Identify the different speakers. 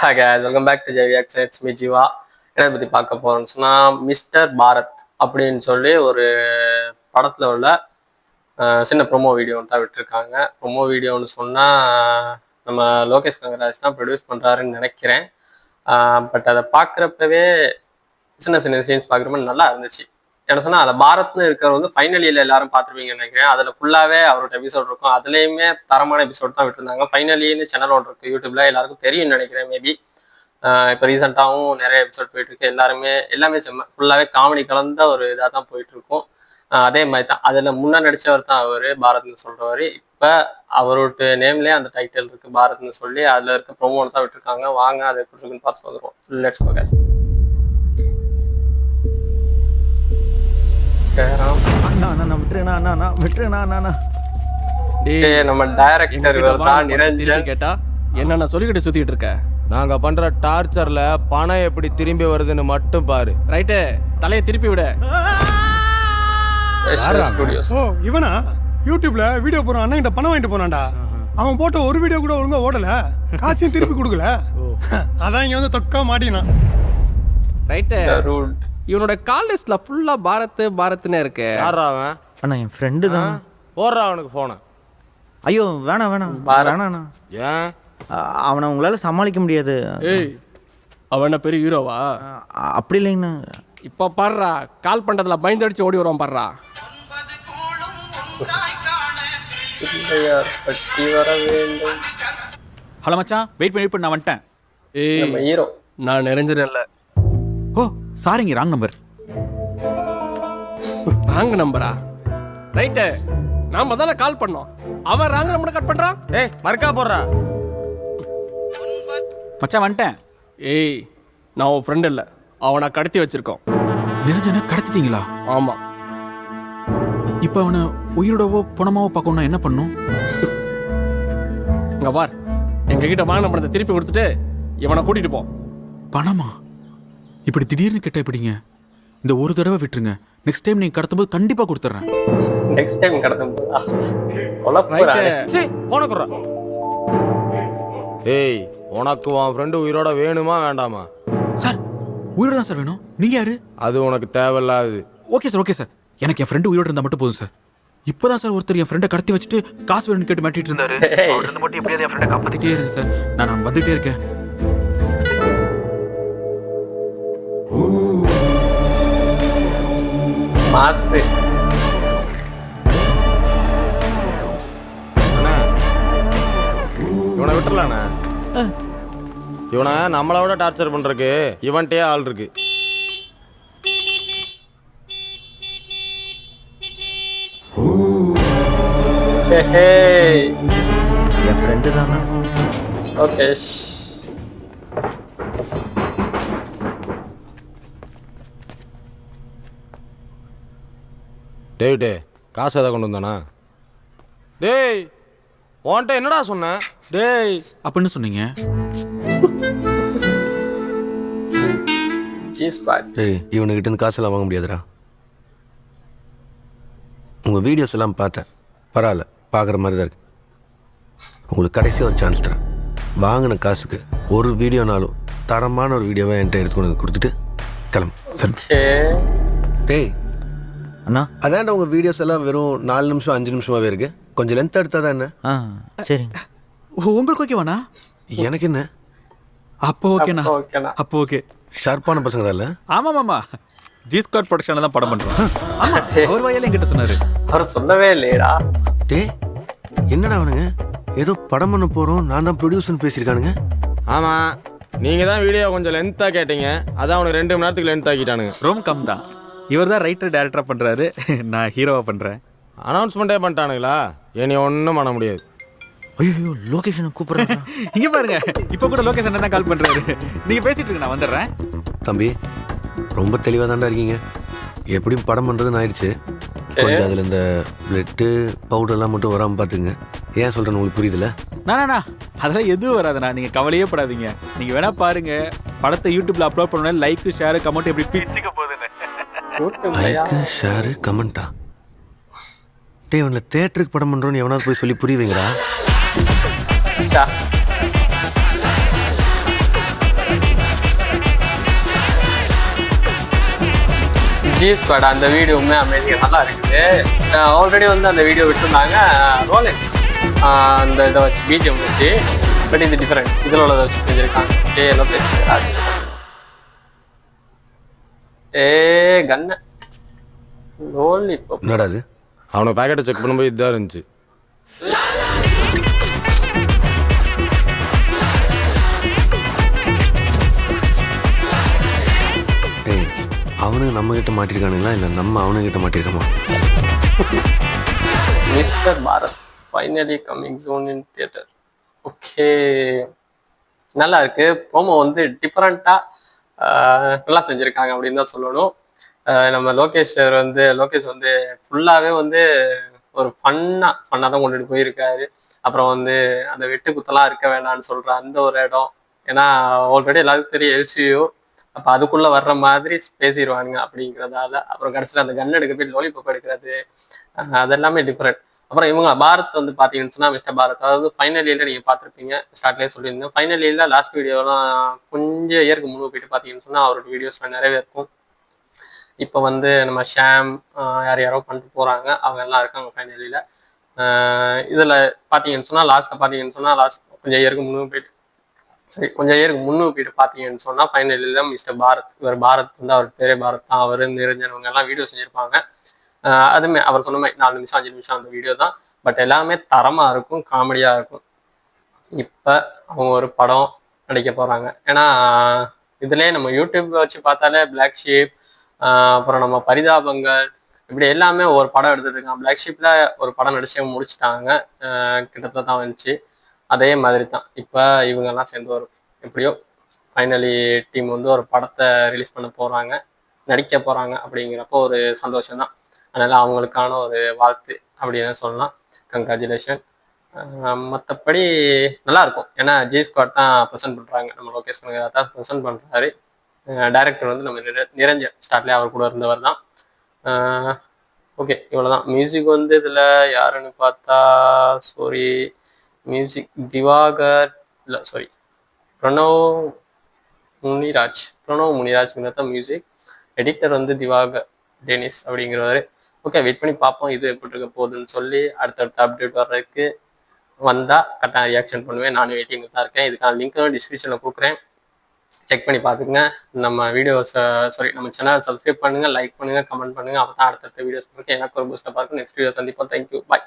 Speaker 1: Hi guys, welcome back to JVX. It's me Jeeva. என்ன பற்றி பார்க்க போகிறோம்னு சொன்னால், மிஸ்டர் பாரத் அப்படின்னு சொல்லி ஒரு படத்தில் உள்ள சின்ன ப்ரொமோ வீடியோ தான் விட்டுருக்காங்க. ப்ரொமோ வீடியோன்னு சொன்னால் நம்ம லோகேஷ் கங்கராஜ் தான் ப்ரொடியூஸ் பண்ணுறாருன்னு நினைக்கிறேன். பட் அதை பார்க்குறப்பவே சின்ன சின்ன சீன்ஸ் பார்க்குறப்ப நல்லா இருந்துச்சு. என்ன சொன்னால் அதில் பாரத்னு இருக்கிறவர் வந்து ஃபைனல் இயரில் எல்லாரும் பார்த்துருப்பீங்கன்னு நினைக்கிறேன். அதில் ஃபுல்லாகவே அவரோட எபிசோட் இருக்கும். அதுலேயுமே தரமான எபிசோட் தான் விட்டுருந்தாங்க. ஃபைனல் இயர்னு சேனல் ஒன்று இருக்குது யூடியூப்ல, எல்லாருக்கும் தெரியும்னு நினைக்கிறேன். மேபி இப்போ ரீசெண்டாகவும் நிறைய எபிசோட் போயிட்டுருக்கு. எல்லாமே ஃபுல்லாகவே காமெடி கலந்த ஒரு இதாக தான் போயிட்டுருக்கும். அதே மாதிரி தான் அதில் முன்னே நடித்தவர் தான் அவர் பாரத்னு சொல்கிறவர். இப்போ அவரோட நேம்லேயே அந்த டைட்டில் இருக்குது பாரத்னு சொல்லி. அதில் இருக்க ப்ரொமோன்னு தான் விட்டுருக்காங்க. வாங்க அதை எப்படி இருக்குன்னு பார்த்து வந்துடுவோம். Let's go guys. நம்ம டைரக்டர் தான் நிரஞ்சன்.
Speaker 2: கேட்டா என்ன சொல்லிக்கிட்டு சுத்திட்டு இருக்க?
Speaker 3: நாங்க பண்ற டார்ச்சர்ல பணம் எப்படி திரும்பி வருதுன்னு மட்டும் பாரு.
Speaker 2: ரைட்டு, தலையை திருப்பி விட.
Speaker 4: ஓ இவனா யூடியூப்ல வீடியோ போறான், அண்ணன் கிட்ட பணம் வாங்கிட்டு போனான்டா. அவன் போட்ட ஒரு வீடியோ கூட ஒழுங்கா ஓடல, காசையும் திருப்பி கொடுக்கல. அதான் இங்க வந்து தொக்கா மாட்டினான்.
Speaker 2: ரைட்டு, இவனோட கால் லிஸ்ட்ல ஃபுல்லா பாரத்னே இருக்கு.
Speaker 3: யாரா அவன்?
Speaker 5: அண்ணா என் ஃப்ரெண்டு தான்.
Speaker 3: போடுறா அவனுக்கு போன.
Speaker 5: ஐயோ வேணாம் வேணாண்ணா.
Speaker 3: ஏன்
Speaker 5: அவனை உங்களால சமாளிக்க முடியாது.
Speaker 2: ஏய், அவன பெரிய ஹீரோவா?
Speaker 5: அப்படி இல்லைங்கண்ணா.
Speaker 2: இப்ப பாடுறா, கால் பண்றதுல பயந்தடிச்சு ஓடி வருவான் பாடுறா.
Speaker 6: ஹலோ மச்சான், வெயிட் பண்ணி நான் வந்துட்டேன்.
Speaker 2: ஏய்
Speaker 1: நம்ம ஹீரோ
Speaker 2: நான் நிறைஞ்சிடல.
Speaker 6: ஓ சாரிங்க, ராங் நம்பர்.
Speaker 2: ராங் நம்பரா? ரைட்டு, நாம தானே கால் பண்ணோம். அவன் ராங் நம்பர் கட் பண்றான்.
Speaker 3: ஏய் மர்க்கா போடுறா.
Speaker 6: மச்சான் வந்துட்டேன்.
Speaker 2: ஏய், நான் உன் ஃப்ரெண்ட் இல்லை, அவனை கடத்தி வச்சிருக்கோம்.
Speaker 6: நிரஞ்சனை கடத்திட்டீங்களா?
Speaker 2: ஆமா.
Speaker 6: இப்போ அவனை உயிரோடவோ பணமாவோ பார்க்கணும்னா என்ன பண்ணும்?
Speaker 2: இங்க பார், எங்ககிட்ட வாங்கின பணத்தை திருப்பி கொடுத்துட்டு இவனை கூட்டிட்டு போ.
Speaker 6: பணமா? இப்படி திடீர்னு கேட்டா எப்படிங்க? இந்த ஒரு தடவை விட்டுருங்க. நெக்ஸ்ட் டைம் நீங்க கடத்தும்போது கண்டிப்பா கொடுத்துட்றேன்.
Speaker 1: நெக்ஸ்ட் டைம் கடத்தும் போதா கொலப்புறானே.
Speaker 3: சீ போன குறா. ஏய், உனக்கு உன் ஃப்ரெண்டு உயிரோட வேணுமா வேண்டாமா?
Speaker 6: சார் உயிரோட தான் சார் வேணும். நீங்க யாரு?
Speaker 3: அது உனக்கு தேவையில்லாது.
Speaker 6: Okay sir. எனக்கு என் ஃப்ரெண்டு உயிரோட இருந்தால் மட்டும் போதும் சார். இப்போதான் சார் ஒருத்தர் என் ஃப்ரெண்டை கடத்தி வச்சுட்டு காசு வேணும்னு கேட்டு மாட்டிட்டு இருந்தாரு. அவர்கிட்ட மட்டும் எப்படியாவது என் ஃப்ரெண்டை காப்பாத்திட்டே இருங்க சார். நான் வந்துட்டே இருக்கேன்.
Speaker 1: மாசு
Speaker 3: இவனை விட்டுறலாண்ணே. இவனை நம்மளை விட டார்ச்சர் பண்றதுக்கு இவன்ட்டே ஆள் இருக்கு.
Speaker 5: என் ஃப்ரெண்டு தானா?
Speaker 1: ஓகே.
Speaker 3: டேவிட்டே, காசு எதாவது கொண்டு வந்தானா? டேய் உன்கிட்ட என்னடா சொன்னேன்?
Speaker 6: டேய் அப்படின்னு சொன்னீங்க.
Speaker 7: ஏய், இவனுக்கிட்ட இருந்து காசெல்லாம் வாங்க முடியாதுடா. உங்கள் வீடியோஸ் எல்லாம் பார்த்தேன், பரவாயில்ல, பார்க்குற மாதிரி தான் இருக்கு. உங்களுக்கு கடைசி ஒரு சான்ஸ் தரேன். வாங்கின காசுக்கு ஒரு வீடியோனாலும் தரமான ஒரு வீடியோவை என்கிட்ட எடுத்துக்கொண்டு வந்து கொடுத்துட்டு கிளம்பு. சரி. டேய்
Speaker 5: அண்ணா,
Speaker 7: அதான்டா உங்கள் வீடியோஸ் எல்லாம் வெறும் 4 நிமிஷம் 5 நிமிஷமாகவே இருக்கு. கொஞ்சம் லென்த் எடுத்தா தான் என்ன?
Speaker 5: சரி.
Speaker 6: உங்களுக்கு ஓகேவாண்ணா?
Speaker 7: எனக்கு என்ன?
Speaker 6: அப்போ ஓகேண்ணா. அப்போ ஓகே.
Speaker 7: ஷார்ப்பான பசங்க தான் இல்லை?
Speaker 6: ஆமாம், ஜி ஸ்குவாட் ப்ரொடக்ஷனில் தான் படம் பண்ணுறோம். ஆமாம், அவர் வாயால என்கிட்ட சொன்னார்.
Speaker 1: அவர் சொல்லவே இல்லையடா.
Speaker 7: டேய் என்னடா அவனுங்க ஏதோ படம் பண்ண போகிறோம், நான் தான் ப்ரொடியூசர்னு பேசியிருக்கானுங்க.
Speaker 3: ஆமாம், நீங்கள் தான் வீடியோ கொஞ்சம் லென்த்தாக கேட்டீங்க, அதான் அவனுக்கு 2 மணி நேரத்துக்கு லென்த் ஆக்கிட்டானுங்க.
Speaker 6: ரோம் கம் தான். இவர் தான் ரைட்டர் டேரக்டராக பண்ணுறாரு, நான் ஹீரோவாக பண்ணுறேன்.
Speaker 3: அனௌன்ஸ்மெண்ட்டே பண்ணிட்டானுங்களா? இனி ஒன்றும் பண்ண முடியாது.
Speaker 5: ஐயோ லொகேஷனை கூப்பிட்றேன்.
Speaker 6: இங்கே பாருங்க, இப்போ கூட லொகேஷன் தான் கால் பண்ணுறாரு. நீங்கள் பேசிட்டு இருக்கு, நான் வந்துடுறேன்.
Speaker 7: தம்பி ரொம்ப தெளிவாக தாண்டா இருக்கீங்க. எப்படியும் படம் பண்ணுறதுன்னு ஆயிடுச்சு. கொஞ்சம் அதில் இந்த பிளட்டு பவுடர்லாம் மட்டும் வராமல் பார்த்துங்க. ஏன் சொல்கிறேன்னு உங்களுக்கு புரியுதுல்ல?
Speaker 6: நானா அதெல்லாம் எதுவும் வராதுண்ணா, நீங்கள் கவலையே படாதீங்க. நீங்கள் வேணா பாருங்க, படத்தை யூடியூப்ல அப்லோட் பண்ணோன்னா லைக் ஷேர் கமெண்ட் எப்படி பிச்சுக்க போகுதுன்னு.
Speaker 7: Like share கமெண்ட்டா? டே இவனை தேட்டருக்கு படம் பண்ணுறோன்னு எவனாவது போய் சொல்லி புரியுவீங்களா?
Speaker 1: ஜி ஸ்குவாட் அந்த வீடியோவுமே அமேசிங் நல்லா இருக்குது. ஆல்ரெடி வந்து அந்த வீடியோ விட்டுருந்தாங்க ரோலெக்ஸ் அந்த இதை வச்சு பிஜிஎம் வச்சு. பட் இது டிஃப்ரெண்ட், இதில் உள்ளதை வச்சு செஞ்சுருக்காங்க. லொகேஷன் கண்ண லோலிபாப்
Speaker 7: என்னடா அது?
Speaker 3: அவனை பேக்கெட்டை செக் பண்ணும்போது இதுதான் இருந்துச்சு.
Speaker 7: ஏய், அவனுங்க நம்ம கிட்ட மாட்டிருக்கானுங்களா இல்லை நம்ம அவனுங்கிட்ட மாட்டிருக்கோமா?
Speaker 1: Mister Bharat finally coming soon in theatre. Okay, நல்லா இருக்கு. ப்ரோமோ வந்து டிஃப்ரெண்ட்டாக நல்லா செஞ்சுருக்காங்க அப்படின்னு தான் சொல்லணும். நம்ம லோகேஷ் வந்து ஃபுல்லாகவே வந்து ஒரு ஃபன்னாக தான் கொண்டுட்டு போயிருக்காரு. அப்புறம் வந்து அந்த வெட்டு குத்தெல்லாம் இருக்க வேணாம்னு சொல்கிற அந்த ஒரு இடம், ஏன்னா ஆல்ரெடி எல்லாருக்கும் தெரியும் எல்சியூ, அப்போ அதுக்குள்ளே வர்ற மாதிரி பேசிடுவானுங்க அப்படிங்கிறதால. அப்புறம் கடைசியில் அந்த கன் எடுக்க போய் லோலிபாப் எடுக்கிறது, அதெல்லாமே டிஃப்ரெண்ட். அப்புறம் இவங்க பாரத் வந்து பார்த்தீங்கன்னு சொன்னால் மிஸ்டர் பாரத், அதாவது ஃபைனல் இயரில் நீங்கள் பார்த்துருப்பீங்க, ஸ்டார்ட்லேயே சொல்லியிருந்தேன். ஃபைனல் இயரில் லாஸ்ட் வீடியோலாம் கொஞ்சம் இயருக்கு முன்னாடி போயிட்டு பார்த்தீங்கன்னு சொன்னால் அவரோட வீடியோஸ்லாம் நிறையவே இருக்கும். இப்போ வந்து நம்ம ஷாம் யாரோ பண்ணிட்டு போகிறாங்க, அவங்க எல்லாம் இருக்காங்க ஃபைனலியில். இதில் பார்த்தீங்கன்னு சொன்னால் லாஸ்ட் கொஞ்சம் இயருக்கு முன்னூறு போயிட்டு பார்த்தீங்கன்னு சொன்னால் ஃபைனலியில் மிஸ்டர் பாரத், இவர் பாரத் வந்து அவர் பேரே பாரத் தான், அவர் நிரஞ்சனவங்க எல்லாம் வீடியோ செஞ்சுருப்பாங்க. அதுவுமே அவர் சொன்ன மாதிரி 4 நிமிஷம் 5 நிமிஷம் அந்த வீடியோ தான். பட் எல்லாமே தரமாக இருக்கும், காமெடியாக இருக்கும். இப்போ அவங்க ஒரு படம் நடிக்க போகிறாங்க. ஏன்னா இதுலேயே நம்ம யூடியூப் வச்சு பார்த்தாலே பிளாக் ஷீப், அப்புறம் நம்ம பரிதாபங்கள், இப்படி எல்லாமே ஒரு படம் எடுத்துருக்காங்க. பிளாக் ஷீப்ல ஒரு படம் நடிச்சு முடிச்சுட்டாங்க, கிட்டத்தட்ட தான் வந்துச்சு. அதே மாதிரி தான் இப்போ இவங்கெல்லாம் சேர்ந்து ஒரு எப்படியோ ஃபைனலி டீம் வந்து ஒரு படத்தை ரிலீஸ் பண்ண போகிறாங்க, நடிக்க போகிறாங்க. அப்படிங்கிறப்போ ஒரு சந்தோஷம் தான். அதனால் அவங்களுக்கான ஒரு வாழ்த்து அப்படின்னு சொல்லலாம். கங்க்ராச்சுலேஷன். மற்றபடி நல்லாயிருக்கும், ஏன்னா ஜி ஸ்குவாட் தான் ப்ரெசென்ட் பண்ணுறாங்க, நம்ம லோகேஷ் கனகராஜ் தான் ப்ரெசென்ட் பண்ணுறாரு. டைரக்டர் வந்து நம்ம நிரஞ்சன், ஸ்டார்ட்லேயே அவர் கூட இருந்தவர் தான். ஓகே, இவ்வளோதான். மியூசிக் வந்து இதில் யாருன்னு பார்த்தா மியூசிக் திவாகர் இல்லை பிரணவ் முனிராஜ்ங்கிறது தான் மியூசிக். எடிட்டர் வந்து திவாகர் டெனிஸ் அப்படிங்கிறவர். ஓகே, வெயிட் பண்ணி பார்ப்போம் இது எப்படி இருக்க போகுதுன்னு சொல்லி. அடுத்தடுத்த அப்டேட் வர்றதுக்கு வந்தால் கரெக்டாக ரியாக்ஷன் பண்ணுவேன். நானும் வெயிட்டிங்கில் தான் இருக்கேன். இதுக்கான லிங்க்கும் டிஸ்கிரிப்ஷனில் கொடுக்குறேன், செக் பண்ணி பார்த்துக்குங்க. நம்ம நம்ம சேனலை சப்ஸ்கிரைப் பண்ணுங்கள், லைக் பண்ணுங்கள், கமெண்ட் பண்ணுங்கள். அப்போ தான் அடுத்தடுத்த வீடியோஸ் பார்க்க எனக்கு ஒரு பூஸ்டாக பார்க்கும். நெக்ஸ்ட் வீடியோ சந்திப்போம். தேங்க்யூ, பாய்.